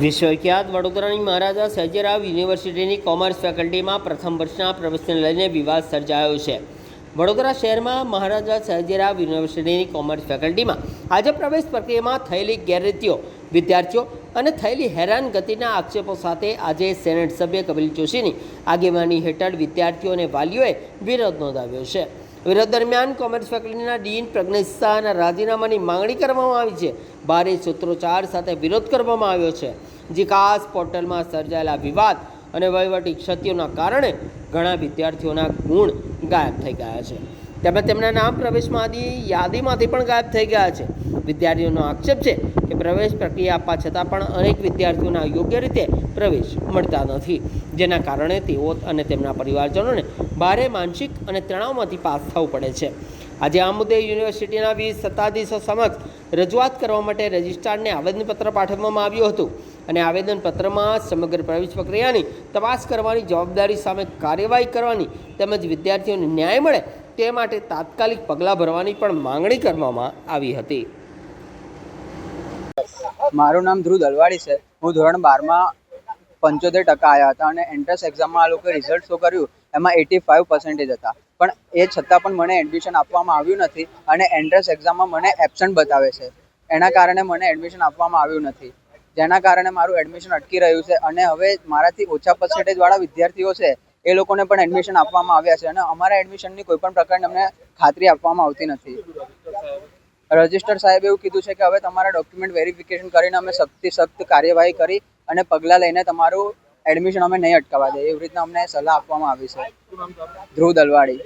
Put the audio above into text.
વિશ્વવિખ્યાત વડોદરાની મહારાજા સયાજીરાવ યુનિવર્સિટીની કોમર્સ ફેકલ્ટીમાં પ્રથમ વર્ષના પ્રવેશને લઈને વિવાદ સર્જાયો છે. વડોદરા શહેરમાં મહારાજા સયાજીરાવ યુનિવર્સિટીની કોમર્સ ફેકલ્ટીમાં આજે પ્રવેશ પ્રક્રિયામાં થયેલી ગેરરીતિઓ, વિદ્યાર્થીઓ અને થયેલી હેરાનગતિના આક્ષેપો સાથે આજે સેનેટ સભ્ય કપિલ જોશીની આગેવાની હેઠળ વિદ્યાર્થીઓ અને વાલીઓએ વિરોધ નોંધાવ્યો છે. વિરોધ દરમિયાન કોમર્સ ફેકલ્ટીના ડીન પ્રજ્ઞેશ શાહના રાજીનામાની માંગણી કરવામાં આવી છે. ભારે સૂત્રોચ્ચાર સાથે વિરોધ કરવામાં આવ્યો છે. જીકાસ પોર્ટલમાં સર્જાયેલા વિવાદ અને વહીવટી ક્ષતિઓના કારણે ઘણા વિદ્યાર્થીઓના ગુણ ગાયબ થઈ ગયા છે. તેમજ તેમના નામ પ્રવેશમાંથી યાદીમાંથી પણ ગાયબ થઈ ગયા છે. વિદ્યાર્થીઓનો આક્ષેપ છે કે પ્રવેશ પ્રક્રિયા આપવા છતાં પણ અનેક વિદ્યાર્થીઓના યોગ્ય રીતે પ્રવેશ મળતા નથી, જેના કારણે તેઓ અને તેમના પરિવારજનોને ભારે માનસિક અને તણાવમાંથી પાસ થવું પડે છે. આજે આ મુદ્દે યુનિવર્સિટીના 20 સત્તાધીશો સમક્ષ રજૂઆત કરવા માટે રજિસ્ટ્રારને આવેદનપત્ર પાઠવવામાં આવ્યું હતું અને આવેદનપત્રમાં સમગ્ર પ્રવેશ પ્રક્રિયાની તપાસ કરવાની જવાબદારી સામે કાર્યવાહી કરવાની તેમજ વિદ્યાર્થીઓને ન્યાય મળે તે માટે તાત્કાલિક પગલાં ભરવાની પણ માંગણી કરવામાં આવી હતી. મારું નામ ધ્રુવ દલવાડી છે. હું ધોરણ 12માં 75% આવ્યા હતા અને એન્ટ્રન્સ એક્ઝામમાં આ લોકોએ રિઝલ્ટ શો કર્યું એમાં 85% હતા, પણ એ છતાં પણ મને એડમિશન આપવામાં આવ્યું નથી અને એન્ટ્રન્સ એક્ઝામમાં મને એબસન્ટ બતાવે છે. એના કારણે મને એડમિશન આપવામાં આવ્યું નથી, જેના કારણે મારું એડમિશન અટકી રહ્યું છે અને હવે મારાથી ઓછા પર્સન્ટેજવાળા વિદ્યાર્થીઓ છે એ લોકોને પણ એડમિશન આપવામાં આવ્યા છે અને અમારા એડમિશનની કોઈ પણ પ્રકારની અમને ખાતરી આપવામાં આવતી નથી. રજિસ્ટર સાહેબ એવું કીધું છે કે હવે તમારા ડોક્યુમેન્ટ વેરિફિકેશન કરીને અમે સખ્તથી સખ્ત કાર્યવાહી કરી અને પગલાં લઈને તમારું એડમિશન અમે નહીં અટકાવવા દઈએ, એવી રીતના અમને સલાહ આપવામાં આવી છે. ધ્રુવ દલવાડી.